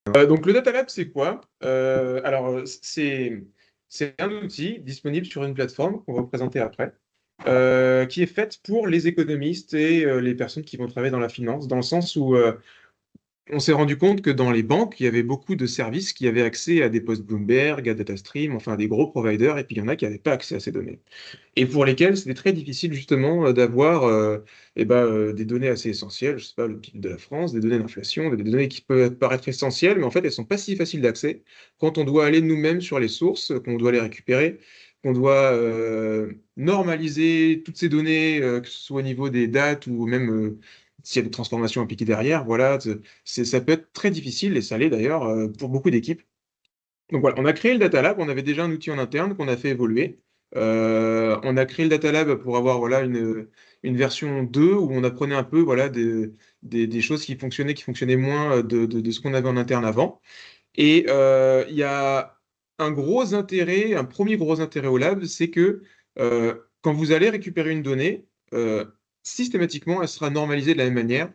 Donc le Data Lab, c'est quoi? C'est un outil disponible sur une plateforme qu'on va vous présenter après, qui est faite pour les économistes et les personnes qui vont travailler dans la finance, dans le sens où on s'est rendu compte que dans les banques, il y avait beaucoup de services qui avaient accès à des postes Bloomberg, à DataStream, enfin des gros providers, et puis il y en a qui n'avaient pas accès à ces données. Et pour lesquels c'était très difficile justement d'avoir des données assez essentielles, je sais pas, le PIB de la France, des données d'inflation, des données qui peuvent paraître essentielles, mais en fait elles sont pas si faciles d'accès quand on doit aller nous-mêmes sur les sources, qu'on doit les récupérer, qu'on doit normaliser toutes ces données, que ce soit au niveau des dates ou même s'il y a des transformations impliquées derrière, voilà, ça peut être très difficile, et ça l'est d'ailleurs pour beaucoup d'équipes. Donc voilà, on a créé le Data Lab, on avait déjà un outil en interne qu'on a fait évoluer. On a créé le Data Lab pour avoir voilà, une version 2 où on apprenait un peu voilà, des choses qui fonctionnaient moins de ce qu'on avait en interne avant. Et il y a un gros intérêt, un premier gros intérêt au lab, c'est que quand vous allez récupérer une donnée, systématiquement, elle sera normalisée de la même manière.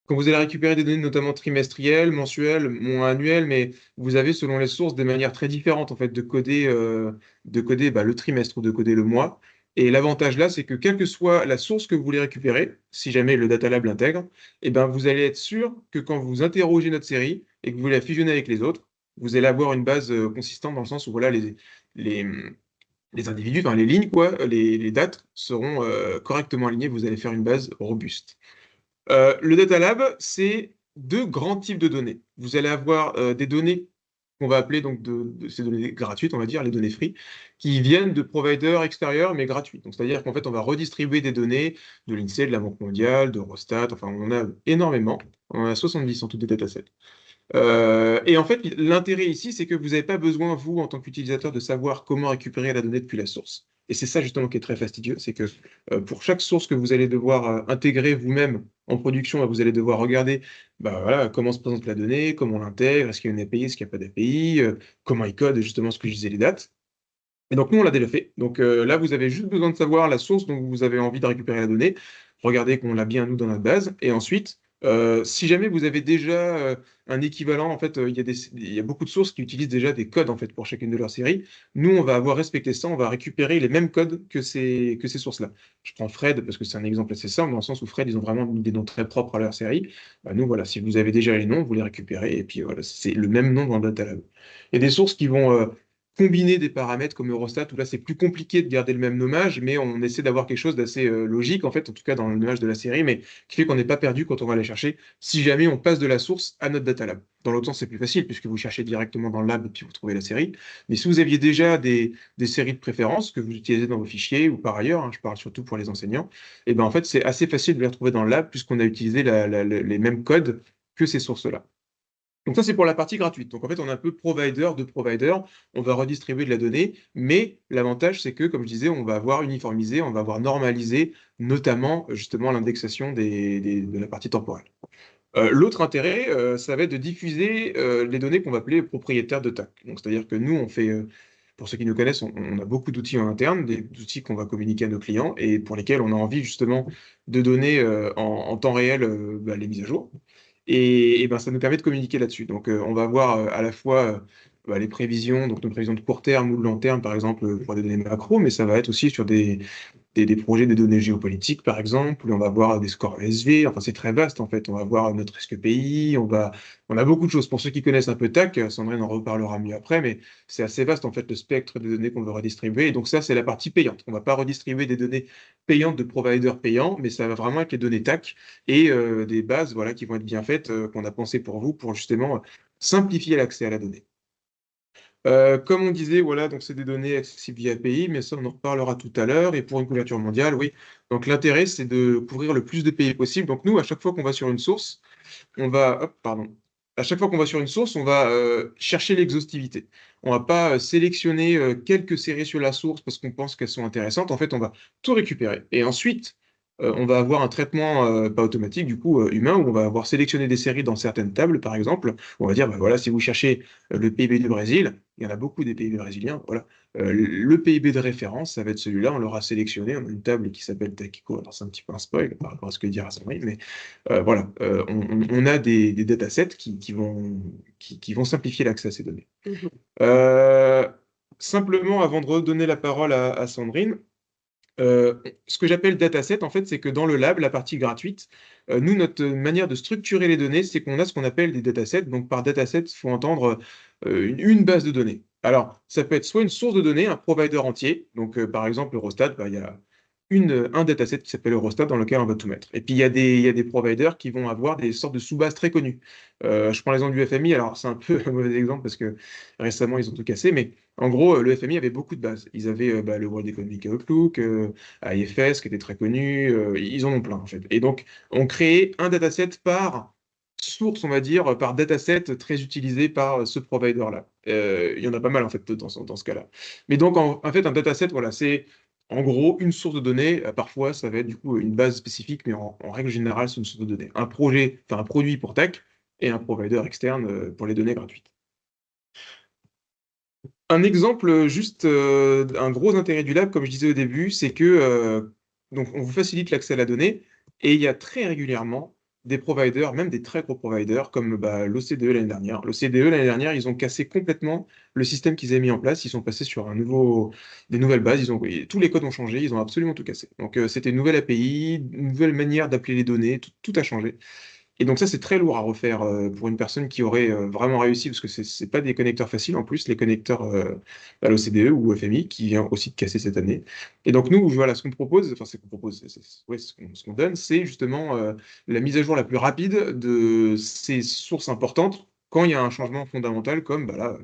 Quand vous allez récupérer des données notamment trimestrielles, mensuelles, annuelles, mais vous avez selon les sources des manières très différentes en fait de coder le trimestre ou de coder le mois. Et l'avantage là, c'est que quelle que soit la source que vous voulez récupérer, si jamais le Data Lab l'intègre, eh ben, vous allez être sûr que quand vous interrogez notre série et que vous la fusionnez avec les autres, vous allez avoir une base consistante dans le sens où voilà, les, les individus, enfin les lignes, quoi, les dates seront correctement alignées, vous allez faire une base robuste. Le Data Lab, c'est deux grands types de données. Vous allez avoir des données qu'on va appeler donc de ces données gratuites, on va dire, les données free, qui viennent de providers extérieurs, mais gratuits. Donc, c'est-à-dire qu'en fait, on va redistribuer des données de l'INSEE, de la Banque mondiale, d'Eurostat, enfin, on en a énormément. On en a 70 en tout des datasets. Et en fait, l'intérêt ici, c'est que vous n'avez pas besoin, vous, en tant qu'utilisateur, de savoir comment récupérer la donnée depuis la source. Et c'est ça justement qui est très fastidieux, c'est que pour chaque source que vous allez devoir intégrer vous-même en production, bah, vous allez devoir regarder bah, voilà, comment se présente la donnée, comment on l'intègre, est-ce qu'il y a une API, est-ce qu'il n'y a pas d'API, comment il code justement ce que je disais, les dates. Et donc nous, on l'a déjà fait. Donc là, vous avez juste besoin de savoir la source dont vous avez envie de récupérer la donnée. Regardez qu'on l'a bien, nous, dans notre base. Et ensuite, si jamais vous avez déjà un équivalent, en fait, il y a beaucoup de sources qui utilisent déjà des codes, en fait, pour chacune de leurs séries. Nous, on va avoir respecté ça, on va récupérer les mêmes codes que ces sources-là. Je prends Fred parce que c'est un exemple assez simple, dans le sens où Fred, ils ont vraiment mis des noms très propres à leur série. Bah, nous, voilà, si vous avez déjà les noms, vous les récupérez. Et puis voilà, c'est le même nom dans le Data Lab. Il y a des sources qui vont combiner des paramètres comme Eurostat, où là c'est plus compliqué de garder le même nommage, mais on essaie d'avoir quelque chose d'assez logique, en fait, en tout cas dans le nommage de la série, mais qui fait qu'on n'est pas perdu quand on va aller chercher, si jamais on passe de la source à notre data lab. Dans l'autre sens, c'est plus facile, puisque vous cherchez directement dans le lab et puis vous trouvez la série. Mais si vous aviez déjà des séries de préférence que vous utilisez dans vos fichiers ou par ailleurs, hein, je parle surtout pour les enseignants, et ben en fait c'est assez facile de les retrouver dans le lab, puisqu'on a utilisé les mêmes codes que ces sources-là. Donc ça, c'est pour la partie gratuite. Donc en fait, on a un peu provider de provider, on va redistribuer de la donnée, mais l'avantage, c'est que, comme je disais, on va avoir uniformisé, on va avoir normalisé, notamment justement l'indexation de la partie temporelle. L'autre intérêt, ça va être de diffuser les données qu'on va appeler propriétaires de TAC. Donc c'est-à-dire que nous, on fait, pour ceux qui nous connaissent, on a beaucoup d'outils en interne, des outils qu'on va communiquer à nos clients et pour lesquels on a envie justement de donner en temps réel les mises à jour. Et ben, ça nous permet de communiquer là-dessus. Donc, on va voir à la fois les prévisions, donc nos prévisions de court terme ou de long terme, par exemple, pour des données macro, mais ça va être aussi sur des projets de données géopolitiques, par exemple, où on va voir des scores ESV, enfin, c'est très vaste, en fait. On va voir notre risque pays, on a beaucoup de choses. Pour ceux qui connaissent un peu TAC, Sandrine en reparlera mieux après, mais c'est assez vaste, en fait, le spectre des données qu'on veut redistribuer. Et donc, ça, c'est la partie payante. On ne va pas redistribuer des données payantes de providers payants, mais ça va vraiment être les données TAC et des bases voilà, qui vont être bien faites, qu'on a pensées pour vous, pour justement simplifier l'accès à la donnée. Comme on disait, voilà, donc c'est des données accessibles via API, mais ça, on en reparlera tout à l'heure. Et pour une couverture mondiale, oui. Donc l'intérêt, c'est de couvrir le plus de pays possible. Donc nous, à chaque fois qu'on va sur une source, hop, pardon. À chaque fois qu'on va sur une source, on va chercher l'exhaustivité. On va pas sélectionner quelques séries sur la source parce qu'on pense qu'elles sont intéressantes. En fait, on va tout récupérer. Et ensuite, on va avoir un traitement, pas automatique, du coup, humain, où on va avoir sélectionné des séries dans certaines tables, par exemple. On va dire, bah, voilà, si vous cherchez le PIB du Brésil, Il y en a beaucoup des PIB brésiliens, voilà. Le PIB de référence, ça va être celui-là, on l'aura sélectionné, on a une table qui s'appelle Takiko, alors c'est un petit peu un spoil par rapport à ce que dira Sandrine, mais voilà, on a des datasets qui vont simplifier l'accès à ces données. Euh, Simplement, avant de redonner la parole à Sandrine, ce que j'appelle dataset, en fait, c'est que dans le lab, la partie gratuite, nous, notre manière de structurer les données, c'est qu'on a ce qu'on appelle des datasets. Donc, par dataset, il faut entendre une base de données. Alors, ça peut être soit une source de données, un provider entier. Donc, par exemple, Eurostat, bah, il y a un dataset qui s'appelle Eurostat dans lequel on va tout mettre. Et puis, il y a des providers qui vont avoir des sortes de sous-bases très connues. Je prends l'exemple du FMI. Alors, c'est un peu un mauvais exemple parce que récemment, ils ont tout cassé. Mais en gros, le FMI avait beaucoup de bases. Ils avaient bah, le World Economic Outlook, IFS, qui était très connu. Ils en ont plein, en fait. Et donc, on crée un dataset par source, on va dire, par dataset très utilisé par ce provider-là. Il y en a pas mal, en fait, dans ce cas-là. Mais donc, en fait, un dataset, voilà, c'est en gros une source de données. Parfois, ça va être du coup une base spécifique, mais en règle générale, c'est une source de données. Un projet, enfin un produit pour tech et un provider externe pour les données gratuites. Un exemple, juste un gros intérêt du lab, comme je disais au début, c'est que donc on vous facilite l'accès à la donnée et il y a très régulièrement des providers, même des très gros providers, comme bah, l'OCDE l'année dernière. L'OCDE l'année dernière, ils ont cassé complètement le système qu'ils avaient mis en place. Ils sont passés sur des nouvelles bases. Tous les codes ont changé. Ils ont absolument tout cassé. Donc c'était une nouvelle API, une nouvelle manière d'appeler les données. Tout a changé. Et donc ça, c'est très lourd à refaire pour une personne qui aurait vraiment réussi, parce que c'est pas des connecteurs faciles, en plus, les connecteurs à l'OCDE ou au FMI, qui vient aussi de casser cette année. Et donc nous, voilà, ce qu'on propose, enfin ce qu'on propose, ouais, ce qu'on donne, c'est justement la mise à jour la plus rapide de ces sources importantes quand il y a un changement fondamental, comme bah, là,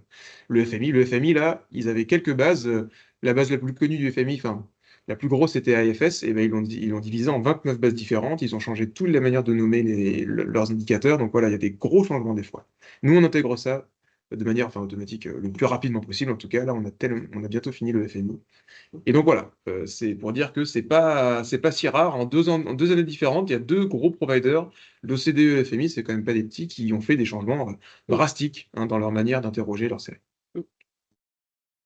le FMI. Le FMI, là, ils avaient quelques bases. La base la plus connue du FMI, enfin, la plus grosse, c'était IFS, et ben, ils l'ont divisé en 29 bases différentes. Ils ont changé toute la manière de nommer leurs indicateurs. Donc voilà, il y a des gros changements des fois. Nous, on intègre ça de manière enfin, automatique le plus rapidement possible. En tout cas, là, on a bientôt fini le FMI. Et donc voilà, c'est pour dire que c'est pas si rare. En 2 années différentes, il y a 2 gros providers, l'OCDE et le FMI, c'est quand même pas des petits, qui ont fait des changements drastiques hein, dans leur manière d'interroger leur série.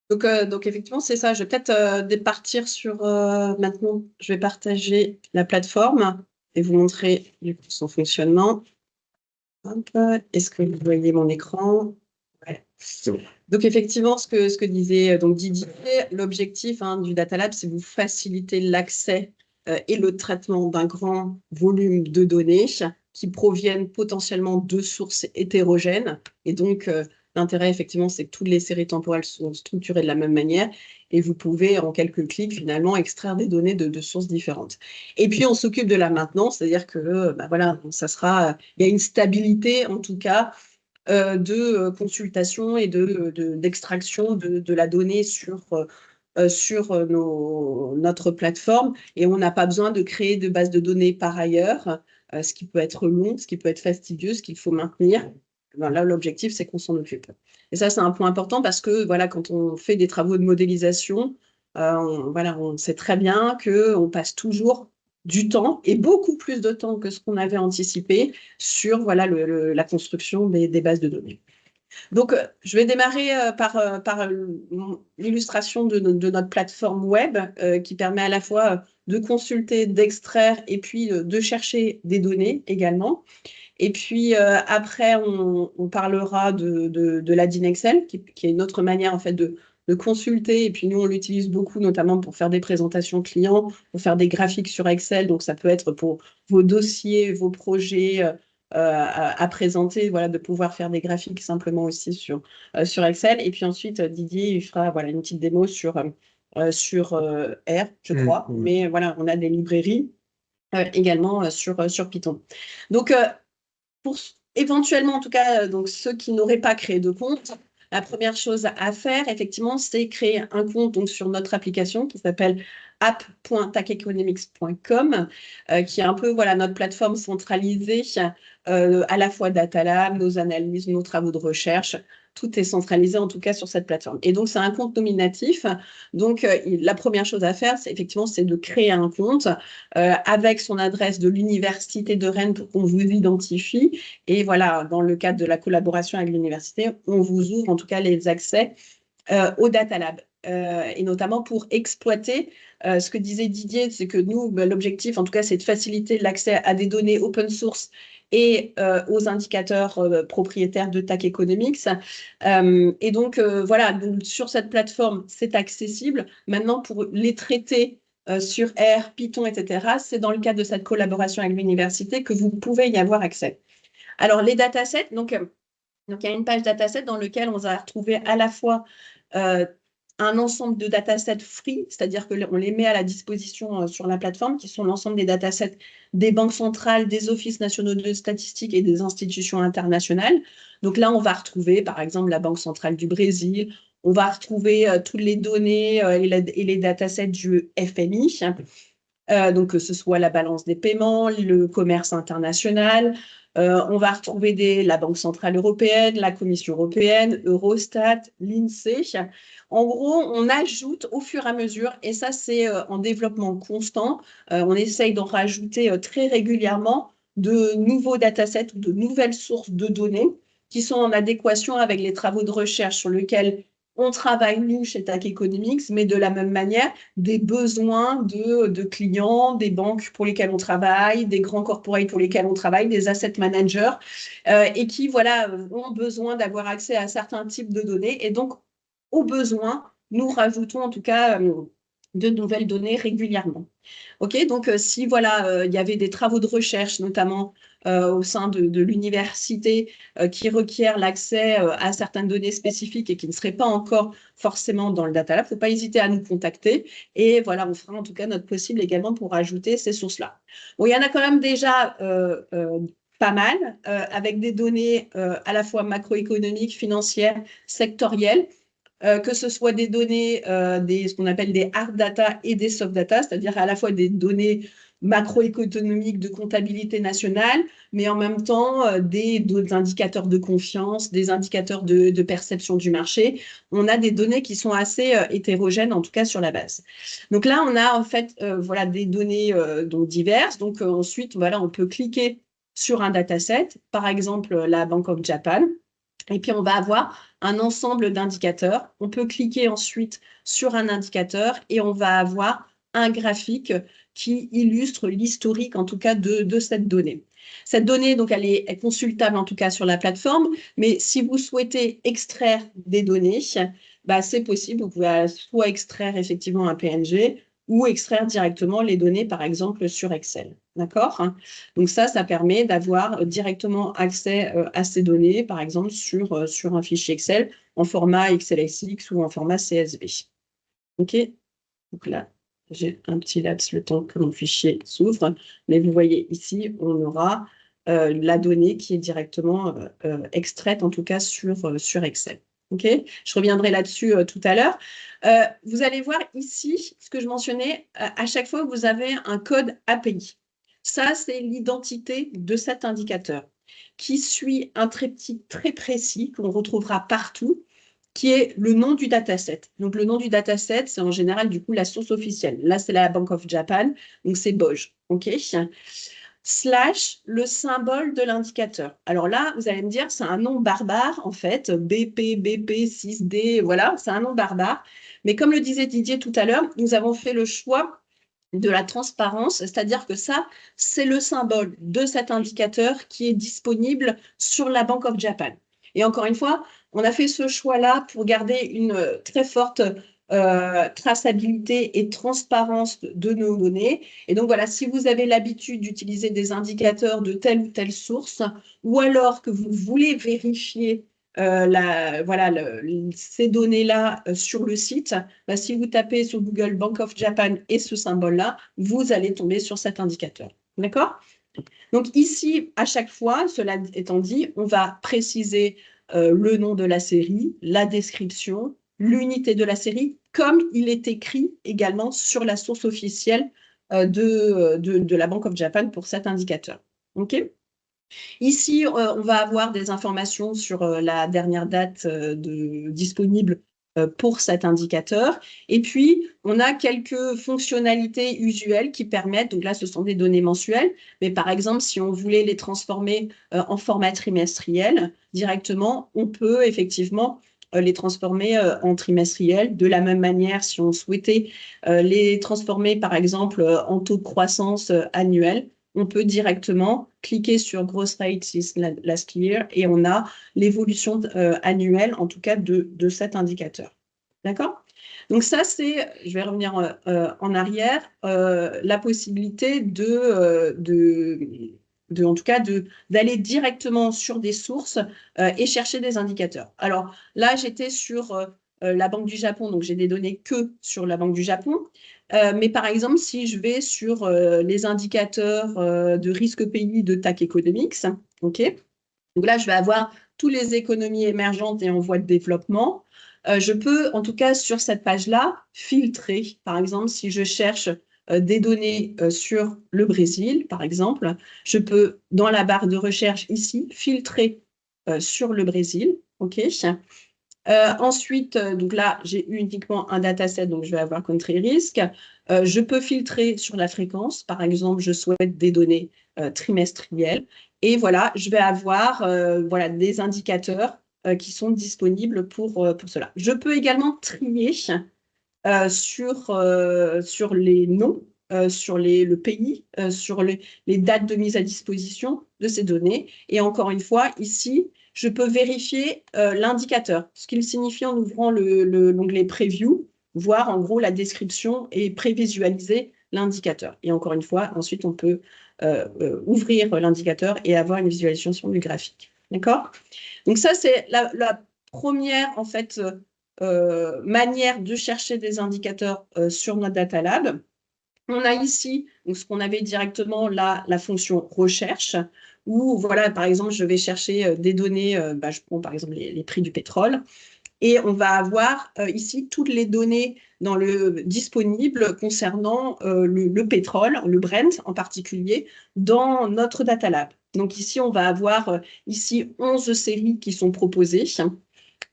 Donc effectivement, c'est ça. Je vais peut-être départir sur maintenant. Je vais partager la plateforme et vous montrer du coup son fonctionnement. Hop, est-ce que vous voyez mon écran? Ouais. C'est bon. Donc effectivement, ce que disait donc Didier, l'objectif du Data Lab, c'est vous faciliter l'accès et le traitement d'un grand volume de données qui proviennent potentiellement de sources hétérogènes. Et donc, l'intérêt, effectivement, c'est que toutes les séries temporelles sont structurées de la même manière et vous pouvez, en quelques clics, finalement, extraire des données de sources différentes. Et puis, on s'occupe de la maintenance, c'est-à-dire que, voilà, il y a une stabilité, en tout cas, de consultation et d'extraction de la donnée sur notre plateforme, et on n'a pas besoin de créer de base de données par ailleurs, ce qui peut être long, ce qui peut être fastidieux, ce qu'il faut maintenir. Ben là, l'objectif, c'est qu'on s'en occupe. Et ça, c'est un point important parce que voilà, quand on fait des travaux de modélisation, on sait très bien qu'on passe toujours du temps, et beaucoup plus de temps que ce qu'on avait anticipé, sur voilà, la construction des bases de données. Donc, je vais démarrer par l'illustration de notre plateforme web qui permet à la fois de consulter, d'extraire et puis de chercher des données également. Et puis après, on parlera de la DIN Excel, qui est une autre manière en fait de consulter. Et puis nous, on l'utilise beaucoup, notamment pour faire des présentations clients, pour faire des graphiques sur Excel. Donc ça peut être pour vos dossiers, vos projets à présenter, voilà, de pouvoir faire des graphiques simplement aussi sur Excel. Et puis ensuite, Didier, il fera voilà, une petite démo sur R, je crois. Mais voilà, on a des librairies également sur Python. Donc, pour éventuellement, en tout cas, donc ceux qui n'auraient pas créé de compte, la première chose à faire, effectivement, c'est créer un compte donc, sur notre application qui s'appelle app.takeconomics.com, qui est un peu voilà, notre plateforme centralisée, à la fois Data Lab, nos analyses, nos travaux de recherche. Tout est centralisé, en tout cas, sur cette plateforme. Et donc, c'est un compte nominatif. Donc, la première chose à faire, c'est de créer un compte avec son adresse de l'université de Rennes pour qu'on vous identifie. Et voilà, dans le cadre de la collaboration avec l'université, on vous ouvre en tout cas les accès au Data Lab. Et notamment pour exploiter ce que disait Didier, c'est que nous, l'objectif, en tout cas, c'est de faciliter l'accès à des données open source et aux indicateurs propriétaires de TAC Economics. Et donc, voilà, donc, sur cette plateforme, c'est accessible. Maintenant, pour les traiter sur R, Python, etc., c'est dans le cadre de cette collaboration avec l'université que vous pouvez y avoir accès. Alors, les datasets, donc il y a une page dataset dans laquelle on va retrouver à la fois un ensemble de datasets free, c'est-à-dire qu'on les met à la disposition sur la plateforme, qui sont l'ensemble des datasets des banques centrales, des offices nationaux de statistiques et des institutions internationales. Donc là, on va retrouver, par exemple, la Banque centrale du Brésil, on va retrouver toutes les données et les datasets du FMI, donc que ce soit la balance des paiements, le commerce international. On va retrouver la Banque centrale européenne, la Commission européenne, Eurostat, l'INSEE. En gros, on ajoute au fur et à mesure, et ça c'est en développement constant, on essaye d'en rajouter très régulièrement de nouveaux datasets ou de nouvelles sources de données qui sont en adéquation avec les travaux de recherche sur lesquels on travaille, nous, chez TAC Economics, mais de la même manière, des besoins de clients, des banques pour lesquelles on travaille, des grands corporates pour lesquels on travaille, des asset managers, et qui, voilà, ont besoin d'avoir accès à certains types de données. Et donc, au besoin, nous rajoutons en tout cas de nouvelles données régulièrement. OK, donc si voilà, il y avait des travaux de recherche, notamment au sein de l'université, qui requièrent l'accès à certaines données spécifiques et qui ne seraient pas encore forcément dans le Data Lab, il ne faut pas hésiter à nous contacter. Et voilà, on fera en tout cas notre possible également pour ajouter ces sources-là. Bon, il y en a quand même déjà pas mal, avec des données à la fois macroéconomiques, financières, sectorielles. Que ce soit des données, ce qu'on appelle des hard data et des soft data, c'est-à-dire à la fois des données macroéconomiques de comptabilité nationale, mais en même temps d'autres indicateurs de confiance, des indicateurs de perception du marché. On a des données qui sont assez hétérogènes, en tout cas sur la base. Donc là, on a en fait voilà, des données donc diverses. Donc ensuite, voilà, on peut cliquer sur un dataset, par exemple la Bank of Japan. Et puis, on va avoir un ensemble d'indicateurs. On peut cliquer ensuite sur un indicateur et on va avoir un graphique qui illustre l'historique, en tout cas, de cette donnée. Cette donnée, donc, elle est consultable, en tout cas, sur la plateforme. Mais si vous souhaitez extraire des données, bah, c'est possible. Vous pouvez soit extraire effectivement un PNG ou extraire directement les données, par exemple, sur Excel. D'accord? Donc ça permet d'avoir directement accès à ces données, par exemple, sur un fichier Excel en format XLSX ou en format CSV. OK? Donc là, j'ai un petit laps le temps que mon fichier s'ouvre. Mais vous voyez ici, on aura la donnée qui est directement extraite, en tout cas, sur Excel. OK? Je reviendrai là-dessus tout à l'heure. Vous allez voir ici, ce que je mentionnais, à chaque fois, vous avez un code API. Ça, c'est l'identité de cet indicateur qui suit un triptyque très précis qu'on retrouvera partout, qui est le nom du dataset. Donc, le nom du dataset, c'est en général, du coup, la source officielle. Là, c'est la Bank of Japan, donc c'est BOJ. OK? Slash le symbole de l'indicateur. Alors là, vous allez me dire, c'est un nom barbare, en fait, BP, BP, 6D, voilà, c'est un nom barbare. Mais comme le disait Didier tout à l'heure, nous avons fait le choix de la transparence, c'est-à-dire que ça, c'est le symbole de cet indicateur qui est disponible sur la Bank of Japan. Et encore une fois, on a fait ce choix-là pour garder une très forte traçabilité et transparence de nos données. Et donc voilà, si vous avez l'habitude d'utiliser des indicateurs de telle ou telle source, ou alors que vous voulez vérifier ces données-là sur le site, bah, si vous tapez sur Google Bank of Japan et ce symbole-là, vous allez tomber sur cet indicateur. D'accord? Donc ici, à chaque fois, cela étant dit, on va préciser le nom de la série, la description, l'unité de la série, comme il est écrit également sur la source officielle de la Bank of Japan pour cet indicateur. OK? Ici, on va avoir des informations sur la dernière date disponible pour cet indicateur. Et puis, on a quelques fonctionnalités usuelles qui permettent, donc là, ce sont des données mensuelles, mais par exemple, si on voulait les transformer en format trimestriel directement, on peut effectivement les transformer en trimestriels. De la même manière, si on souhaitait les transformer, par exemple, en taux de croissance annuel, on peut directement cliquer sur Growth Rate since last year et on a l'évolution annuelle, en tout cas, de cet indicateur. D'accord? Donc ça, c'est, je vais revenir en arrière, la possibilité en tout cas, d'aller directement sur des sources et chercher des indicateurs. Alors là, j'étais sur la Banque du Japon, donc j'ai des données que sur la Banque du Japon. Mais par exemple, si je vais sur les indicateurs de risque pays de TAC Economics, ok, donc là, je vais avoir toutes les économies émergentes et en voie de développement. Je peux, en tout cas, sur cette page-là, filtrer. Par exemple, si je cherche des données sur le Brésil, par exemple, je peux, dans la barre de recherche ici, filtrer sur le Brésil. OK. Ensuite, donc là, j'ai uniquement un dataset, donc je vais avoir country risk. Je peux filtrer sur la fréquence. Par exemple, je souhaite des données trimestrielles. Et voilà, je vais avoir voilà, des indicateurs qui sont disponibles pour cela. Je peux également trier sur les noms, sur le pays, sur les dates de mise à disposition de ces données. Et encore une fois, ici, je peux vérifier l'indicateur, ce qu'il signifie en ouvrant l'onglet Preview, voir en gros la description et prévisualiser l'indicateur. Et encore une fois, ensuite, on peut ouvrir l'indicateur et avoir une visualisation du graphique. D'accord? Donc ça, c'est la première, en fait, manière de chercher des indicateurs sur notre Data Lab. On a ici donc, ce qu'on avait directement là, la fonction recherche, où voilà, par exemple, je vais chercher des données, je prends par exemple les prix du pétrole, et on va avoir ici toutes les données disponibles concernant le pétrole, le Brent en particulier, dans notre Data Lab. Donc ici, on va avoir ici 11 séries qui sont proposées.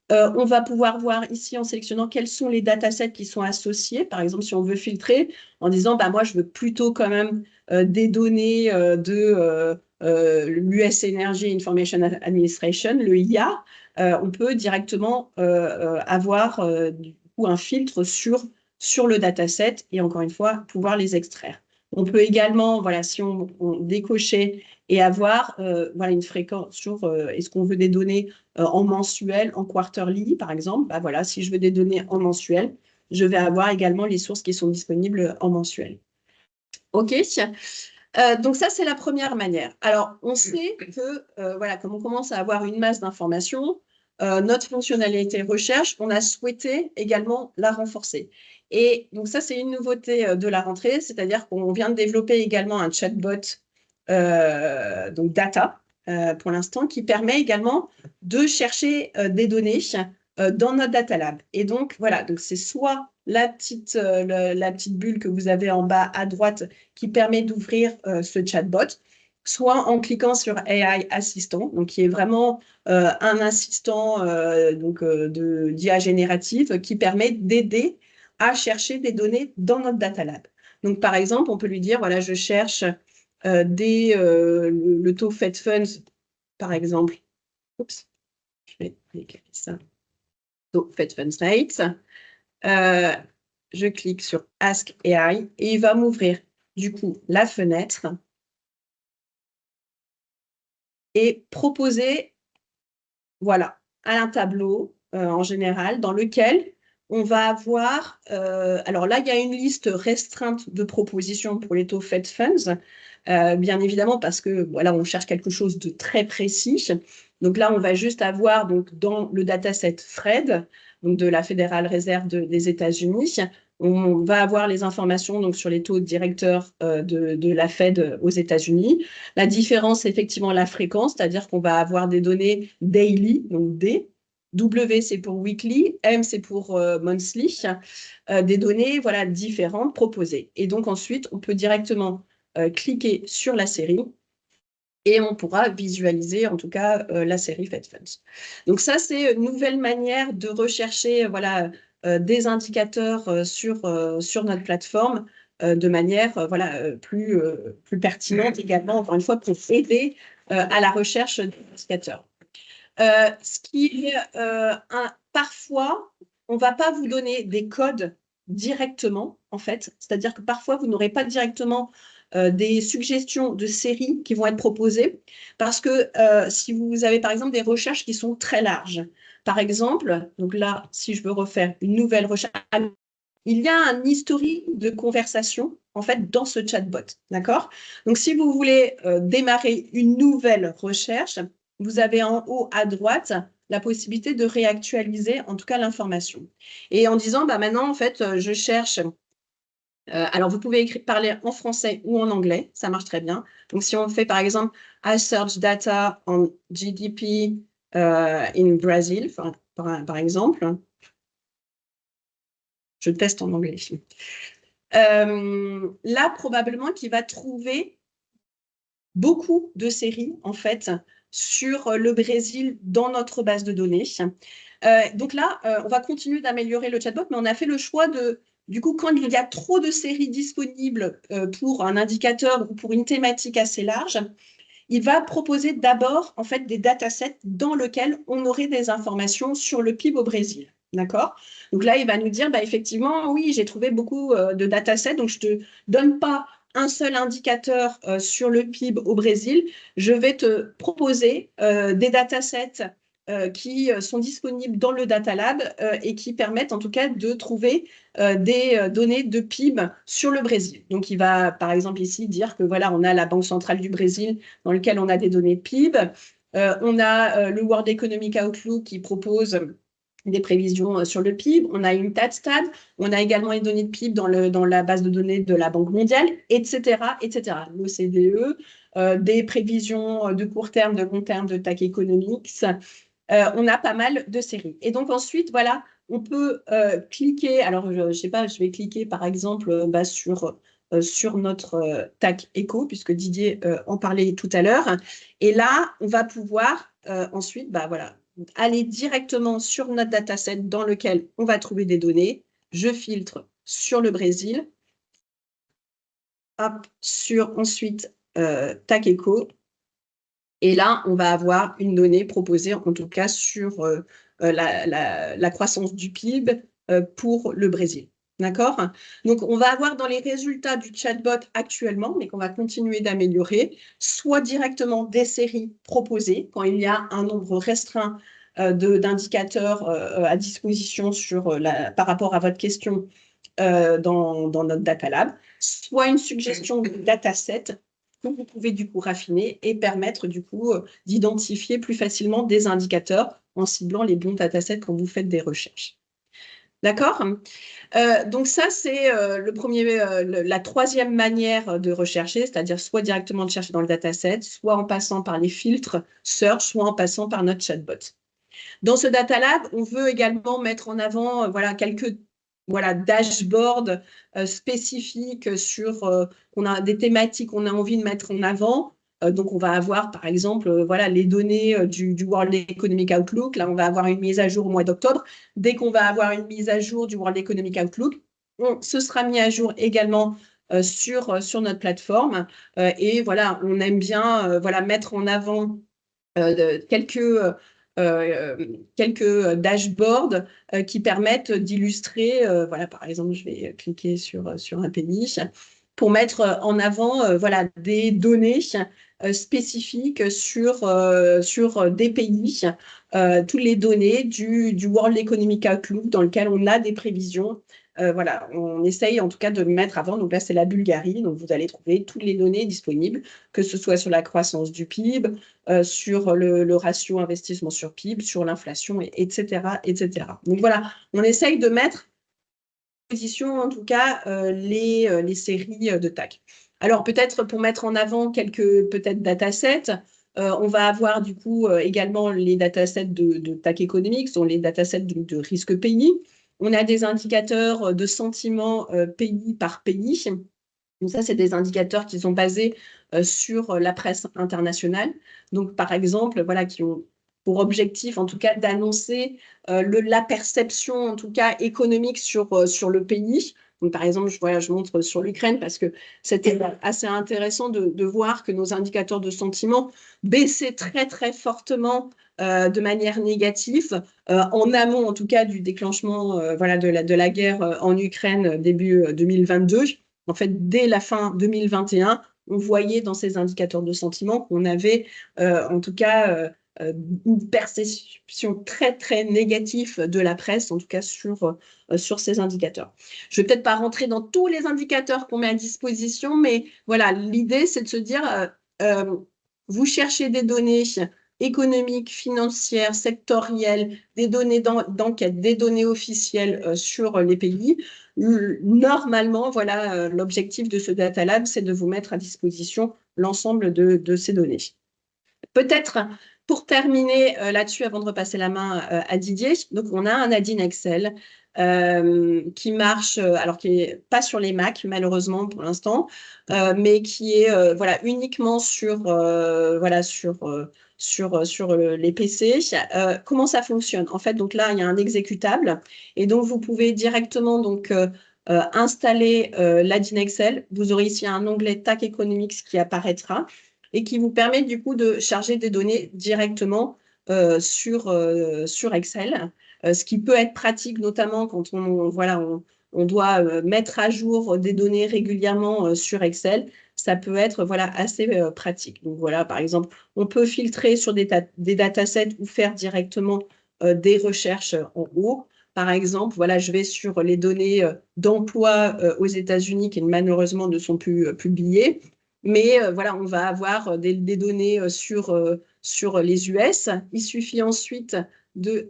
On va pouvoir voir ici en sélectionnant quels sont les datasets qui sont associés. Par exemple, si on veut filtrer en disant, moi, je veux plutôt quand même des données de l'US Energy Information Administration, le IA, on peut directement avoir du coup un filtre sur le dataset et encore une fois, pouvoir les extraire. On peut également, voilà, si on décochait et avoir voilà, une fréquence sur est-ce qu'on veut des données en mensuel, en quarterly, par exemple, voilà, si je veux des données en mensuel, je vais avoir également les sources qui sont disponibles en mensuel. OK. Donc ça, c'est la première manière. Alors, on sait que, voilà, comme on commence à avoir une masse d'informations, notre fonctionnalité recherche, on a souhaité également la renforcer. Et donc ça, c'est une nouveauté de la rentrée, c'est-à-dire qu'on vient de développer également un chatbot, donc data, pour l'instant, qui permet également de chercher des données dans notre data lab. Et donc, voilà, donc c'est soit la petite bulle que vous avez en bas à droite qui permet d'ouvrir ce chatbot, soit en cliquant sur AI Assistant, donc qui est vraiment un assistant d'IA générative qui permet d'aider à chercher des données dans notre data lab. Donc, par exemple, on peut lui dire, voilà, je cherche le taux Fed Funds, par exemple. Oups, je vais décaler ça. Taux Fed Funds Rate. Je clique sur Ask AI et il va m'ouvrir du coup la fenêtre et proposer, voilà, un tableau en général dans lequel on va avoir, alors là, il y a une liste restreinte de propositions pour les taux Fed Funds, bien évidemment parce que voilà, on cherche quelque chose de très précis. Donc là, on va juste avoir donc, dans le dataset Fred, donc de la Fédérale Réserve des États-Unis, on va avoir les informations donc, sur les taux directeurs de la Fed aux États-Unis. La différence, c'est effectivement la fréquence, c'est-à-dire qu'on va avoir des données daily, donc D. W, c'est pour weekly, M, c'est pour monthly, des données voilà, différentes proposées. Et donc ensuite, on peut directement cliquer sur la série et on pourra visualiser en tout cas la série Fed Funds. Donc ça, c'est une nouvelle manière de rechercher voilà, des indicateurs sur notre plateforme de manière voilà, plus pertinente également, encore une fois, pour aider à la recherche d'indicateurs. Ce qui est parfois, on ne va pas vous donner des codes directement, en fait. C'est-à-dire que parfois, vous n'aurez pas directement des suggestions de séries qui vont être proposées parce que si vous avez, par exemple, des recherches qui sont très larges. Par exemple, donc là, si je veux refaire une nouvelle recherche, il y a un historique de conversation en fait dans ce chatbot, d'accord? Donc, si vous voulez démarrer une nouvelle recherche, vous avez en haut à droite la possibilité de réactualiser en tout cas l'information. Et en disant, bah maintenant, en fait, je cherche. Alors, vous pouvez parler en français ou en anglais, ça marche très bien. Donc, si on fait par exemple, I search data on GDP in Brazil, par exemple, je teste en anglais. Là, probablement qu'il va trouver beaucoup de séries, en fait, sur le Brésil dans notre base de données. Donc là, on va continuer d'améliorer le chatbot, mais on a fait le choix du coup, quand il y a trop de séries disponibles pour un indicateur ou pour une thématique assez large, il va proposer d'abord en fait des datasets dans lesquels on aurait des informations sur le PIB au Brésil. D'accord? Donc là, il va nous dire, bah, effectivement, oui, j'ai trouvé beaucoup de datasets, donc je ne te donne pas un seul indicateur sur le PIB au Brésil, je vais te proposer des datasets qui sont disponibles dans le Data Lab et qui permettent en tout cas de trouver des données de PIB sur le Brésil. Donc, il va par exemple ici dire que voilà, on a la Banque centrale du Brésil dans lequel on a des données de PIB. On a le World Economic Outlook qui propose des prévisions sur le PIB. On a une TATSTAD. On a également les données de PIB dans la base de données de la Banque mondiale, etc., etc. L'OCDE, des prévisions de court terme, de long terme de TAC Economics. On a pas mal de séries. Et donc ensuite, voilà, on peut cliquer. Alors, je ne sais pas, je vais cliquer par exemple sur notre TAC Eco, puisque Didier en parlait tout à l'heure. Et là, on va pouvoir ensuite, bah, voilà, aller directement sur notre dataset dans lequel on va trouver des données. Je filtre sur le Brésil. Hop, sur ensuite TAC Eco. Et là, on va avoir une donnée proposée, en tout cas, sur la croissance du PIB pour le Brésil. D'accord? Donc, on va avoir dans les résultats du chatbot actuellement, mais qu'on va continuer d'améliorer, soit directement des séries proposées, quand il y a un nombre restreint d'indicateurs à disposition par rapport à votre question dans notre data lab, soit une suggestion de dataset que vous pouvez du coup raffiner et permettre du coup d'identifier plus facilement des indicateurs en ciblant les bons datasets quand vous faites des recherches. D'accord? Donc ça, c'est la troisième manière de rechercher, c'est-à-dire soit directement de chercher dans le dataset, soit en passant par les filtres search, soit en passant par notre chatbot. Dans ce Data Lab, on veut également mettre en avant quelques dashboards spécifiques sur on a des thématiques qu'on a envie de mettre en avant. Donc, on va avoir, par exemple, les données du World Economic Outlook. Là, on va avoir une mise à jour au mois d'octobre. Dès qu'on va avoir une mise à jour du World Economic Outlook, ce sera mis à jour également sur notre plateforme. Et voilà, on aime bien mettre en avant quelques dashboards qui permettent d'illustrer, par exemple, je vais cliquer sur un pays pour mettre en avant des données spécifiques sur des pays, toutes les données du World Economic Outlook dans lequel on a des prévisions. On essaye en tout cas de mettre avant. Donc là, c'est la Bulgarie. Donc vous allez trouver toutes les données disponibles, que ce soit sur la croissance du PIB, sur le ratio investissement sur PIB, sur l'inflation, etc., etc. Donc voilà, on essaye de mettre en position en tout cas les séries de TAC. Alors peut-être pour mettre en avant quelques peut-être datasets, on va avoir du coup également les datasets de TAC Economics, dont les datasets de risque pays. On a des indicateurs de sentiment pays par pays. Donc ça, c'est des indicateurs qui sont basés sur la presse internationale. Donc, par exemple, qui ont pour objectif, en tout cas, d'annoncer la perception, en tout cas, économique sur le pays. Donc, par exemple, je montre sur l'Ukraine parce que c'était assez intéressant de voir que nos indicateurs de sentiment baissaient très, très fortement de manière négative, en amont en tout cas du déclenchement de la guerre en Ukraine début 2022. En fait, dès la fin 2021, on voyait dans ces indicateurs de sentiment qu'on avait en tout cas une perception très, très négative de la presse, en tout cas sur ces indicateurs. Je ne vais peut-être pas rentrer dans tous les indicateurs qu'on met à disposition, mais voilà, l'idée, c'est de se dire, vous cherchez des données économiques, financières, sectorielles, des données d'enquête, des données officielles sur les pays. Normalement, voilà, l'objectif de ce Data Lab, c'est de vous mettre à disposition l'ensemble de ces données. Peut-être pour terminer là-dessus, avant de repasser la main à Didier, donc on a un add-in Excel qui marche, alors qui n'est pas sur les Mac malheureusement pour l'instant, mais qui est uniquement sur les PC. Comment ça fonctionne? En fait, donc là, il y a un exécutable et donc vous pouvez directement installer l'add-in Excel. Vous aurez ici un onglet TAC Economics qui apparaîtra et qui vous permet du coup de charger des données directement sur Excel, ce qui peut être pratique notamment quand on doit mettre à jour des données régulièrement sur Excel. Ça peut être assez pratique. Donc voilà, par exemple, on peut filtrer sur des datasets ou faire directement des recherches en haut. Par exemple, voilà, je vais sur les données d'emploi aux États-Unis qui malheureusement ne sont plus publiées. Mais voilà, on va avoir des données sur les US. Il suffit ensuite je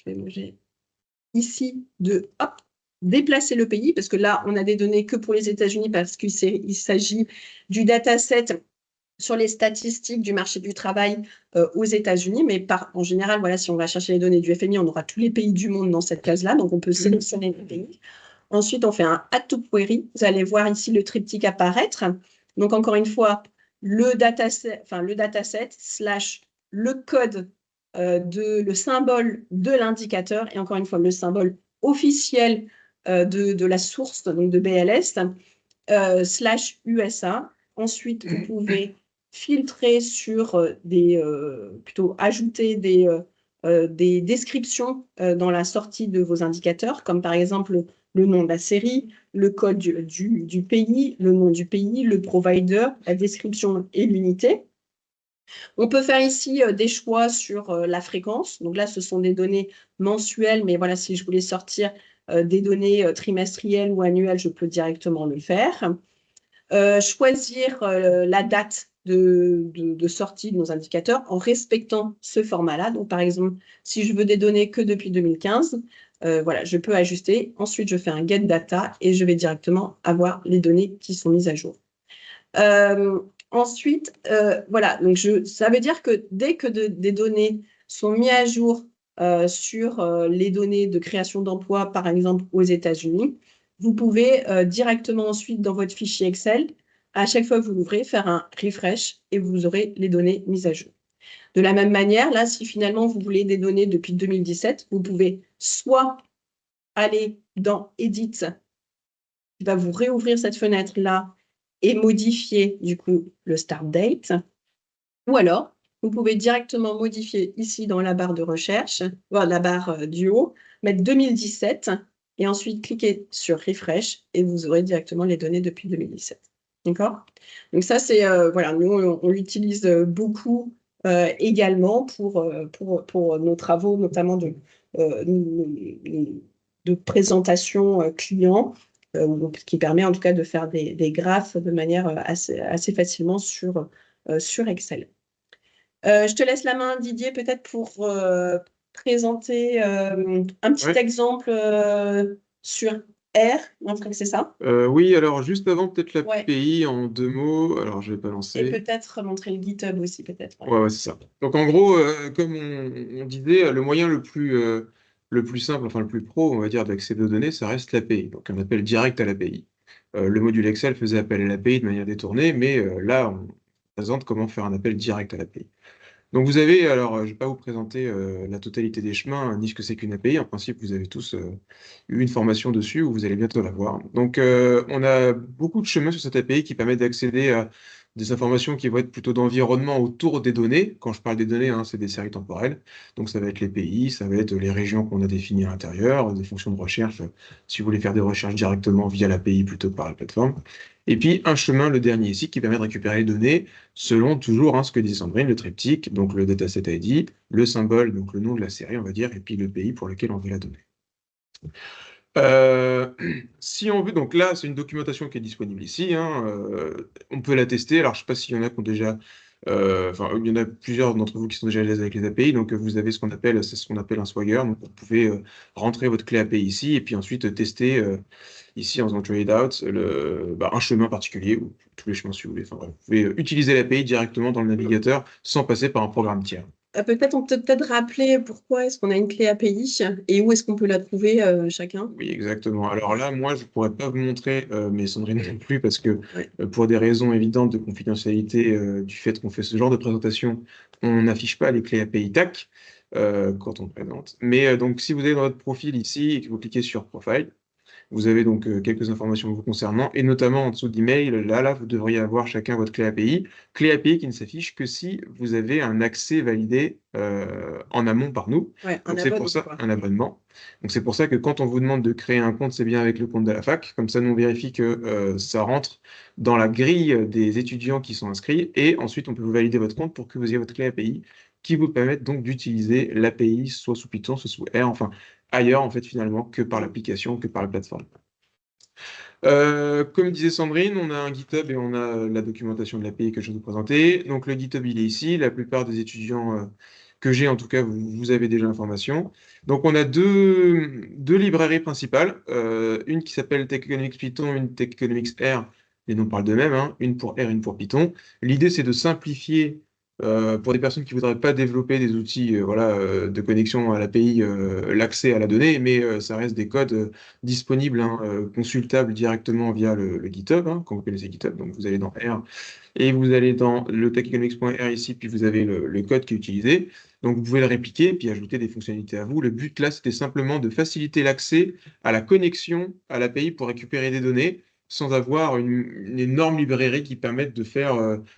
vais bouger ici, déplacer le pays, parce que là, on a des données que pour les États-Unis, parce qu'il s'agit du dataset sur les statistiques du marché du travail aux États-Unis. Mais en général, voilà, si on va chercher les données du FMI, on aura tous les pays du monde dans cette case-là. Donc, on peut sélectionner les pays. Ensuite, on fait un Add to Query. Vous allez voir ici le triptyque apparaître. Donc, encore une fois, le dataset / le code le symbole de l'indicateur et encore une fois, le symbole officiel de la source, donc de BLS, / USA. Ensuite, vous pouvez filtrer sur plutôt ajouter des descriptions dans la sortie de vos indicateurs, comme par exemple le nom de la série, le code du pays, le nom du pays, le provider, la description et l'unité. On peut faire ici des choix sur la fréquence. Donc là, ce sont des données mensuelles, mais voilà, si je voulais sortir des données trimestrielles ou annuelles, je peux directement le faire. Choisir la date de sortie de nos indicateurs en respectant ce format-là. Donc, par exemple, si je veux des données que depuis 2015, voilà, je peux ajuster. Ensuite, je fais un get data et je vais directement avoir les données qui sont mises à jour. Ensuite, voilà, donc ça veut dire que dès que des données sont mises à jour sur les données de création d'emploi, par exemple aux États-Unis, vous pouvez directement ensuite dans votre fichier Excel, à chaque fois que vous l'ouvrez, faire un refresh et vous aurez les données mises à jour. De la même manière, là, si finalement vous voulez des données depuis 2017, vous pouvez soit aller dans Edit, qui va vous réouvrir cette fenêtre-là et modifier du coup le start date. Ou alors, vous pouvez directement modifier ici dans la barre de recherche, la barre du haut, mettre 2017 et ensuite cliquer sur Refresh et vous aurez directement les données depuis 2017. D'accord? Donc ça, c'est, voilà, nous, on l'utilise beaucoup également pour nos travaux, notamment de présentation client, qui permet en tout cas de faire des graphes de manière assez facilement sur Excel. Je te laisse la main, Didier, peut-être pour présenter un petit exemple sur R. Je crois que c'est ça. Oui, alors juste avant, peut-être Ouais. l'API en 2 mots. Alors, je vais pas Et lancer. peut-être montrer le GitHub aussi, peut-être. Ouais, c'est ça. Donc, en gros, comme on disait, le moyen le plus simple, enfin le plus pro, on va dire, d'accéder aux données, ça reste l'API. Donc, un appel direct à l'API. Le module Excel faisait appel à l'API de manière détournée, mais là, on présente comment faire un appel direct à l'API. Donc vous avez, alors je ne vais pas vous présenter la totalité des chemins, ni ce que c'est qu'une API. En principe, vous avez tous eu une formation dessus, ou vous allez bientôt l'avoir. Donc on a beaucoup de chemins sur cette API qui permettent d'accéder à des informations qui vont être plutôt d'environnement autour des données. Quand je parle des données, hein, c'est des séries temporelles. Donc ça va être les pays, ça va être les régions qu'on a définies à l'intérieur, des fonctions de recherche, si vous voulez faire des recherches directement via l'API plutôt que par la plateforme. Et puis un chemin, le dernier ici, qui permet de récupérer les données selon toujours hein, ce que disait Sandrine, le triptyque, donc le dataset ID, le symbole, donc le nom de la série, on va dire, et puis le pays pour lequel on veut la donner. Si on veut, donc là, c'est une documentation qui est disponible ici, hein, on peut la tester. Alors, je ne sais pas s'il y en a qui ont déjà, enfin, il y en a plusieurs d'entre vous qui sont déjà à l'aise avec les API, donc vous avez ce qu'on appelle, c'est ce qu'on appelle un Swagger, donc vous pouvez rentrer votre clé API ici, et puis ensuite tester ici en faisant trade out un chemin particulier, ou tous les chemins si vous voulez. Enfin, bref, vous pouvez utiliser l'API directement dans le navigateur sans passer par un programme tiers. Peut-être on peut peut-être rappeler pourquoi est-ce qu'on a une clé API et où est-ce qu'on peut la trouver chacun. Oui, exactement. Alors là, moi, je ne pourrais pas vous montrer, mais Sandrine non plus, parce que Ouais. pour des raisons évidentes de confidentialité, du fait qu'on fait ce genre de présentation, on n'affiche pas les clés API TAC quand on présente. Mais donc, si vous allez dans votre profil ici et que vous cliquez sur Profile, vous avez donc quelques informations vous concernant, et notamment en dessous d'email, là, vous devriez avoir chacun votre clé API qui ne s'affiche que si vous avez un accès validé en amont par nous. Ouais, un Donc c'est pour abonnement, ça quoi. un abonnement. Donc c'est pour ça que quand on vous demande de créer un compte, c'est bien avec le compte de la fac. Comme ça, nous on vérifie que ça rentre dans la grille des étudiants qui sont inscrits, et ensuite on peut vous valider votre compte pour que vous ayez votre clé API qui vous permette donc d'utiliser l'API soit sous Python, soit sous R, enfin ailleurs en fait finalement que par l'application, que par la plateforme. Comme disait Sandrine, on a un GitHub et on a la documentation de l'API que je vais vous présenter. Donc le GitHub, il est ici. La plupart des étudiants que j'ai, en tout cas, vous avez déjà l'information. Donc on a deux librairies principales. Une qui s'appelle Tech Economics Python, une Tech Economics R. Les noms parlent d'eux-mêmes, hein, une pour R, une pour Python. L'idée, c'est de simplifier pour des personnes qui ne voudraient pas développer des outils voilà, de connexion à l'API, l'accès à la donnée, mais ça reste des codes disponibles, hein, consultables directement via le GitHub, hein, quand vous connaissez GitHub. Donc vous allez dans R et vous allez dans le techeconomics.r ici, puis vous avez le code qui est utilisé. Donc vous pouvez le répliquer, puis ajouter des fonctionnalités à vous. Le but là, c'était simplement de faciliter l'accès à la connexion à l'API pour récupérer des données, sans avoir une énorme librairie qui permette de faire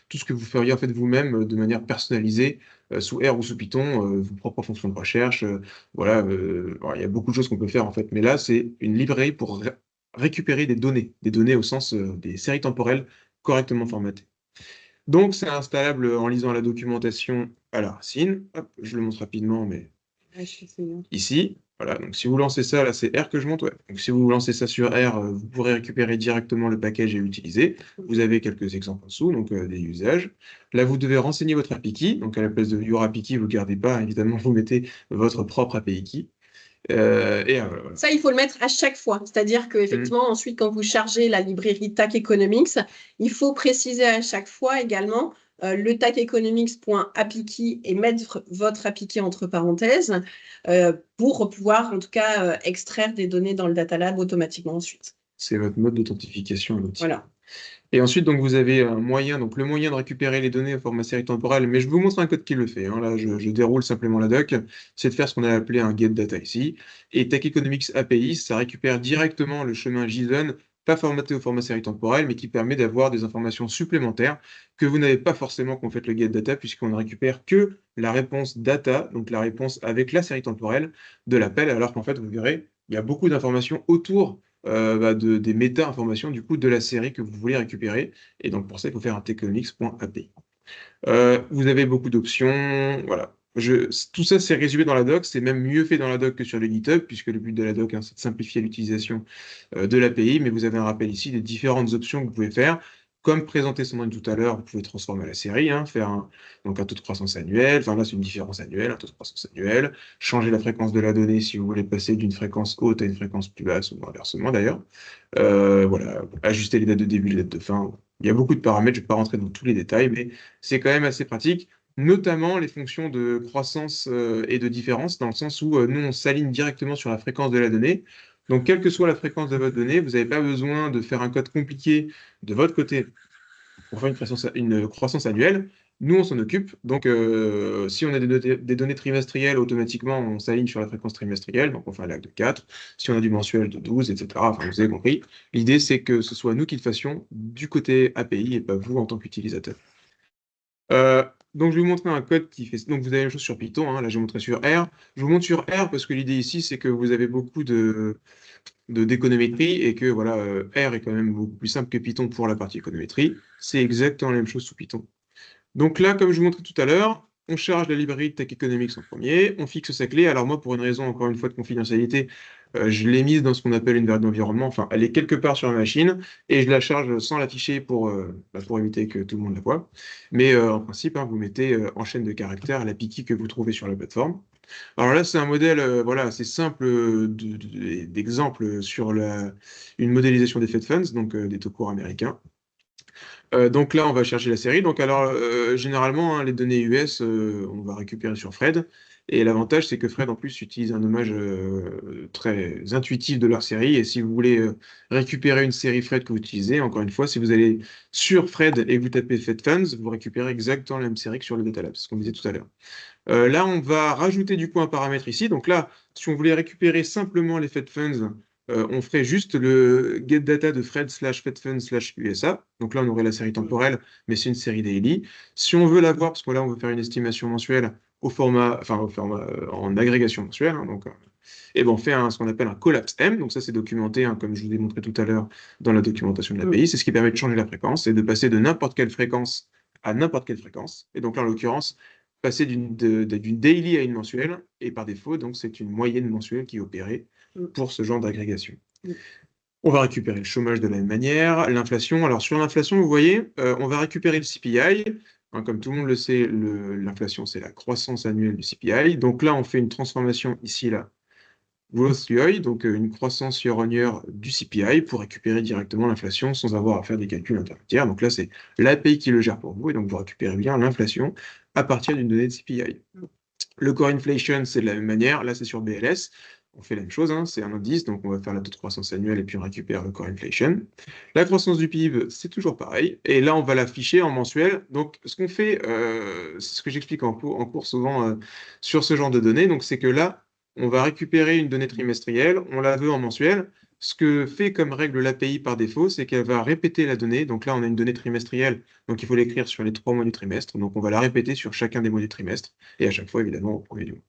tout ce que vous feriez en fait vous-même de manière personnalisée sous R ou sous Python, vos propres fonctions de recherche. Voilà, il y a beaucoup de choses qu'on peut faire en fait, mais là c'est une librairie pour récupérer des données au sens des séries temporelles correctement formatées. Donc c'est installable en lisant la documentation à la racine. Hop, je le montre rapidement, mais Ouais, je sais bien. ici. Voilà, donc si vous lancez ça, là c'est R que je monte, ouais. Donc si vous lancez ça sur R, vous pourrez récupérer directement le package et l'utiliser. Vous avez quelques exemples en dessous, donc des usages. Là, vous devez renseigner votre API key. Donc à la place de your API key, vous ne gardez pas, évidemment, vous mettez votre propre API key. Voilà. Ça, il faut le mettre à chaque fois. C'est-à-dire qu'effectivement, ensuite, quand vous chargez la librairie TAC Economics, il faut préciser à chaque fois également le TAC Economics.API key et mettre votre API key entre parenthèses pour pouvoir, en tout cas, extraire des données dans le Data Lab automatiquement ensuite. C'est votre mode d'authentification à l'outil. Voilà. Et ensuite, donc, vous avez un moyen, donc le moyen de récupérer les données au format série temporelle, mais je vous montre un code qui le fait, hein. Là, je déroule simplement la doc. C'est de faire ce qu'on a appelé un get data ici. Et Tech Economics API, ça récupère directement le chemin JSON, pas formaté au format série temporelle, mais qui permet d'avoir des informations supplémentaires que vous n'avez pas forcément quand vous faites le get data, puisqu'on ne récupère que la réponse data, donc la réponse avec la série temporelle de l'appel, alors qu'en fait, vous verrez, il y a beaucoup d'informations autour des méta-informations du coup de la série que vous voulez récupérer. Et donc pour ça, il faut faire un techonomics.api. Vous avez beaucoup d'options, voilà. Tout ça, c'est résumé dans la doc. C'est même mieux fait dans la doc que sur le GitHub, puisque le but de la doc, hein, c'est de simplifier l'utilisation de l'API. Mais vous avez un rappel ici des différentes options que vous pouvez faire. Comme présenté Sandrine tout à l'heure, vous pouvez transformer la série, hein, faire donc un taux de croissance annuel. Enfin là, c'est une différence annuelle, un taux de croissance annuel. Changer la fréquence de la donnée si vous voulez passer d'une fréquence haute à une fréquence plus basse, ou inversement d'ailleurs. Voilà, ajuster les dates de début, les dates de fin. Il y a beaucoup de paramètres, je ne vais pas rentrer dans tous les détails, mais c'est quand même assez pratique, notamment les fonctions de croissance et de différence, dans le sens où nous, on s'aligne directement sur la fréquence de la donnée. Donc, quelle que soit la fréquence de votre donnée, vous n'avez pas besoin de faire un code compliqué de votre côté pour faire une croissance annuelle. Nous, on s'en occupe. Donc, si on a des données trimestrielles, automatiquement, on s'aligne sur la fréquence trimestrielle. Donc, on fait un lag de 4. Si on a du mensuel, de 12, etc. Enfin, vous avez compris. L'idée, c'est que ce soit nous qui le fassions du côté API et pas vous en tant qu'utilisateur. Donc, je vais vous montrer un code qui fait. Donc, vous avez la même chose sur Python. Hein. Là, je vais montrer sur R. Je vous montre sur R parce que l'idée ici, c'est que vous avez beaucoup d'économétrie et que voilà, R est quand même beaucoup plus simple que Python pour la partie économétrie. C'est exactement la même chose sous Python. Donc là, comme je vous montrais tout à l'heure, on charge la librairie de Tech Economics en premier, on fixe sa clé. Alors moi, pour une raison, encore une fois, de confidentialité, je l'ai mise dans ce qu'on appelle une variable d'environnement. Enfin, elle est quelque part sur la machine et je la charge sans l'afficher pour éviter que tout le monde la voie. Mais en principe, hein, vous mettez en chaîne de caractères la piquille que vous trouvez sur la plateforme. Alors là, c'est un modèle voilà, assez simple d'exemple sur une modélisation des Fed Funds, donc des taux courts américains. Donc là, on va chercher la série. Donc alors, généralement, hein, les données US, on va récupérer sur Fred. Et l'avantage, c'est que Fred, en plus, utilise un nommage très intuitif de leur série. Et si vous voulez récupérer une série Fred que vous utilisez, encore une fois, si vous allez sur Fred et que vous tapez Fed Funds, vous récupérez exactement la même série que sur le Data Lab, ce qu'on disait tout à l'heure. Là, on va rajouter du coup un paramètre ici. Donc là, si on voulait récupérer simplement les Fed Funds, on ferait juste le getData de Fred /Fed Funds/USA. Donc là, on aurait la série temporelle, mais c'est une série daily. Si on veut la voir, parce que là, on veut faire une estimation mensuelle en agrégation mensuelle, hein, donc, et ben on fait ce qu'on appelle un collapse M. Donc ça, c'est documenté, hein, comme je vous ai montré tout à l'heure dans la documentation de l'API. C'est ce qui permet de changer la fréquence et de passer de n'importe quelle fréquence à n'importe quelle fréquence. Et donc là, en l'occurrence, passer d'une daily à une mensuelle, et par défaut, donc c'est une moyenne mensuelle qui est opérée pour ce genre d'agrégation. On va récupérer le chômage de la même manière, l'inflation. Alors sur l'inflation, vous voyez, on va récupérer le CPI. Hein, comme tout le monde le sait, l'inflation, c'est la croissance annuelle du CPI. Donc là, on fait une transformation ici, là, growth UI, donc une croissance year-on-year du CPI pour récupérer directement l'inflation sans avoir à faire des calculs intermédiaires. Donc là, c'est l'API qui le gère pour vous, et donc vous récupérez bien l'inflation à partir d'une donnée de CPI. Le core inflation, c'est de la même manière. Là, c'est sur BLS. On fait la même chose, hein, c'est un indice, donc on va faire la taux de croissance annuelle et puis on récupère le core inflation. La croissance du PIB, c'est toujours pareil. Et là, on va l'afficher en mensuel. Donc, ce qu'on fait, c'est ce que j'explique en cours souvent sur ce genre de données. Donc, c'est que là, on va récupérer une donnée trimestrielle, on la veut en mensuel. Ce que fait comme règle l'API par défaut, c'est qu'elle va répéter la donnée. Donc là, on a une donnée trimestrielle, donc il faut l'écrire sur les 3 mois du trimestre. Donc on va la répéter sur chacun des mois du trimestre, et à chaque fois, évidemment, au premier du mois.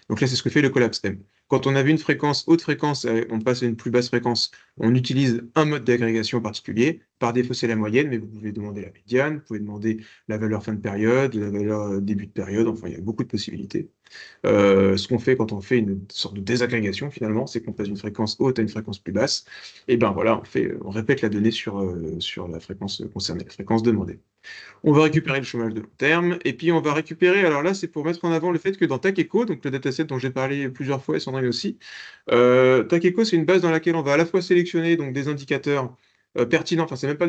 Donc là, c'est ce que fait le collapse M. Quand on avait une fréquence, haute fréquence, on passe à une plus basse fréquence, on utilise un mode d'agrégation particulier. Par défaut, c'est la moyenne, mais vous pouvez demander la médiane, vous pouvez demander la valeur fin de période, la valeur début de période, enfin, il y a beaucoup de possibilités. Ce qu'on fait quand on fait une sorte de désagrégation, finalement, c'est qu'on passe d'une fréquence haute à une fréquence plus basse. Et ben voilà, on répète la donnée sur la fréquence concernée, la fréquence demandée. On va récupérer le chômage de long terme, et puis on va récupérer, alors là, c'est pour mettre en avant le fait que dans TACECO, donc le dataset dont j'ai parlé plusieurs fois, et Sandrine aussi, TACECO, c'est une base dans laquelle on va à la fois sélectionner donc, des indicateurs pertinents, enfin, c'est même pas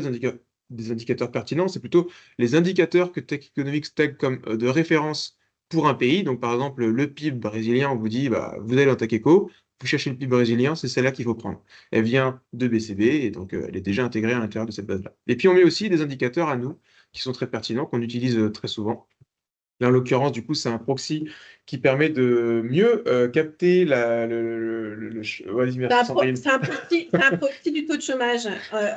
des indicateurs pertinents, c'est plutôt les indicateurs que Tech Economics tag comme de référence pour un pays. Donc, par exemple, le PIB brésilien, on vous dit, bah, vous allez dans TACECO, vous cherchez le PIB brésilien, c'est celle-là qu'il faut prendre. Elle vient de BCB, et donc elle est déjà intégrée à l'intérieur de cette base-là. Et puis, on met aussi des indicateurs à nous, qui sont très pertinents, qu'on utilise très souvent. Là, en l'occurrence, du coup, c'est un proxy qui permet de mieux capter vas-y, merci, Sandrine. C'est un proxy du taux de chômage,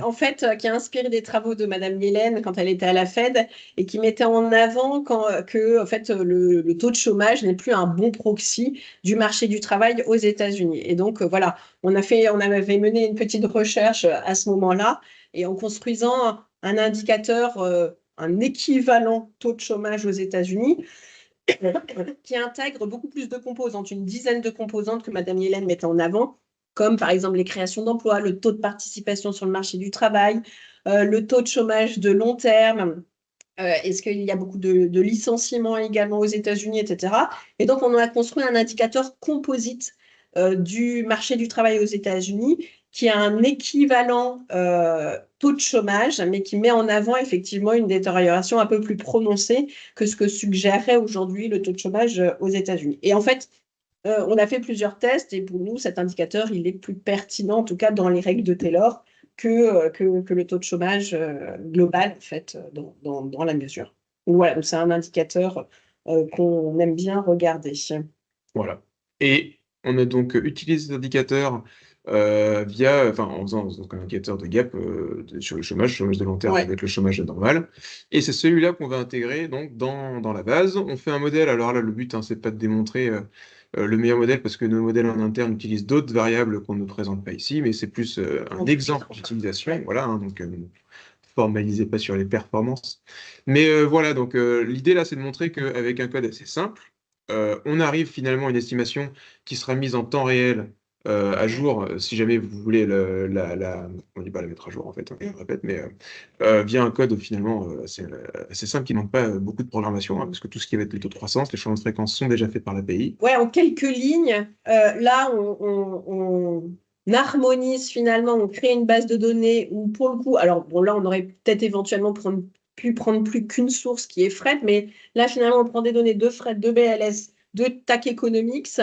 en fait, qui a inspiré des travaux de Madame Yellen quand elle était à la Fed et qui mettait en avant que en fait, le taux de chômage n'est plus un bon proxy du marché du travail aux États-Unis. Et donc, voilà, on avait mené une petite recherche à ce moment-là et en construisant un indicateur, un équivalent taux de chômage aux États-Unis, qui intègre beaucoup plus de composantes, une dizaine de composantes que Madame Yellen mettait en avant, comme par exemple les créations d'emplois, le taux de participation sur le marché du travail, le taux de chômage de long terme, est-ce qu'il y a beaucoup de licenciements également aux États-Unis, etc. Et donc, on a construit un indicateur composite du marché du travail aux États-Unis qui a un équivalent taux de chômage, mais qui met en avant effectivement une détérioration un peu plus prononcée que ce que suggérerait aujourd'hui le taux de chômage aux États-Unis. Et en fait, on a fait plusieurs tests et pour nous, cet indicateur, il est plus pertinent, en tout cas dans les règles de Taylor, que le taux de chômage global, en fait, dans la mesure. Voilà, donc c'est un indicateur qu'on aime bien regarder. Voilà. Et on a donc utilisé cet indicateur en faisant donc un indicateur de gap sur le chômage de long terme Ouais. avec le chômage normal. Et c'est celui-là qu'on va intégrer donc dans la base. On fait un modèle. Alors là, le but, hein, c'est pas de démontrer le meilleur modèle parce que nos modèles en interne utilisent d'autres variables qu'on ne présente pas ici, mais c'est plus un exemple d'utilisation. Voilà, hein, donc formalisez pas sur les performances. Mais voilà, donc l'idée là, c'est de montrer qu'avec un code assez simple, on arrive finalement à une estimation qui sera mise en temps réel à jour, si jamais vous voulez on dit pas la mettre à jour en fait, hein, je répète, mais via un code finalement assez simple qui ne demande pas beaucoup de programmation, hein, parce que tout ce qui va être les taux de croissance, les changements de fréquence sont déjà faits par l'API. Ouais, en quelques lignes, là, on harmonise finalement, on crée une base de données où, pour le coup, alors bon, là, on aurait peut-être éventuellement pu prendre plus qu'une source qui est Fred, mais là, finalement, on prend des données de Fred, de BLS, de TAC Economics,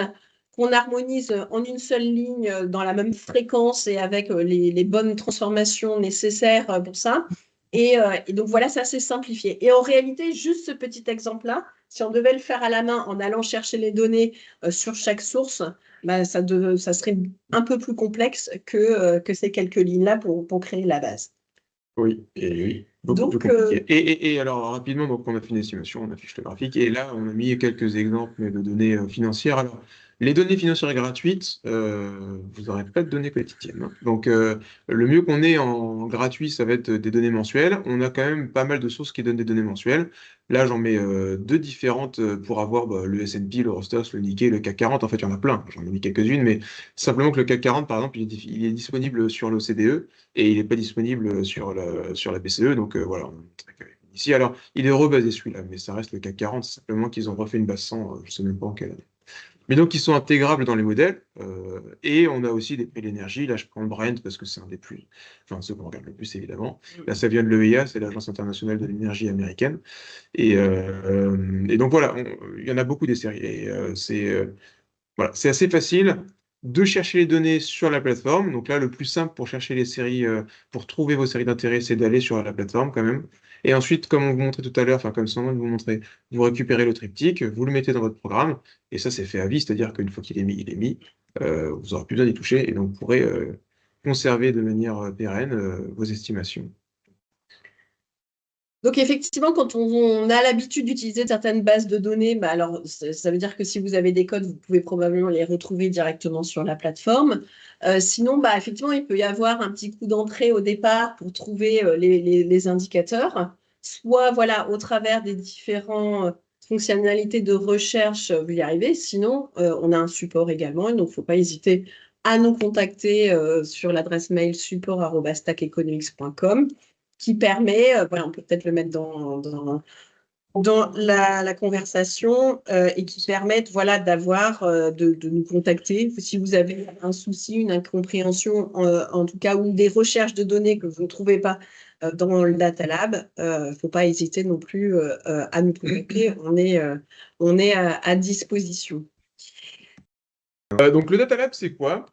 qu'on harmonise en une seule ligne dans la même fréquence et avec les bonnes transformations nécessaires pour ça. Et donc voilà, ça c'est simplifié. Et en réalité, juste ce petit exemple-là, si on devait le faire à la main en allant chercher les données sur chaque source, bah, ça serait un peu plus complexe que ces quelques lignes-là pour créer la base. Oui, et oui, beaucoup plus Donc, compliqué. Et alors, rapidement, donc, on a fait une estimation, on affiche le graphique, et là, on a mis quelques exemples de données financières. Alors, les données financières gratuites, vous n'aurez pas de données quotidiennes, hein. Donc, le mieux qu'on ait en gratuit, ça va être des données mensuelles. On a quand même pas mal de sources qui donnent des données mensuelles. Là, j'en mets deux différentes pour avoir le S&P, le Rostox, le Nikkei, le CAC 40. En fait, il y en a plein. J'en ai mis quelques-unes, mais simplement que le CAC 40, par exemple, il est disponible sur l'OCDE et il n'est pas disponible sur la BCE. Donc voilà, on ici. Alors, il est rebasé celui-là, mais ça reste le CAC 40, c'est simplement qu'ils ont refait une base 100, je ne sais même pas en quelle année. Mais donc, ils sont intégrables dans les modèles. Et on a aussi des prix d'énergie. Là, je prends le Brent parce que c'est un des plus, enfin, ceux qu'on regarde le plus, évidemment. Là, ça vient de l'EIA, c'est l'Agence internationale de l'énergie américaine. Et donc, voilà, il y en a beaucoup des séries. Et voilà, c'est assez facile de chercher les données sur la plateforme. Donc là, le plus simple pour chercher les séries, pour trouver vos séries d'intérêt, c'est d'aller sur la plateforme quand même. Et ensuite, comme on vous montrait tout à l'heure, enfin comme Sandrine vous montrait, vous récupérez le triptyque, vous le mettez dans votre programme, et ça c'est fait à vie, c'est-à-dire qu'une fois qu'il est mis, il est mis. Vous n'aurez plus besoin d'y toucher, et donc vous pourrez conserver de manière pérenne vos estimations. Donc effectivement, quand on a l'habitude d'utiliser certaines bases de données, bah alors ça veut dire que si vous avez des codes, vous pouvez probablement les retrouver directement sur la plateforme. Sinon, bah effectivement, il peut y avoir un petit coup d'entrée au départ pour trouver les indicateurs, soit voilà au travers des différentes fonctionnalités de recherche, vous y arrivez. Sinon, on a un support également, et donc il ne faut pas hésiter à nous contacter sur l'adresse mail support@staceconomics.com qui permet, voilà, on peut peut-être le mettre dans la conversation et qui permettent voilà, de nous contacter. Si vous avez un souci, une incompréhension, en tout cas, ou des recherches de données que vous ne trouvez pas dans le Data Lab, il ne faut pas hésiter non plus à nous contacter. On est à disposition. Donc le Data Lab, c'est quoi?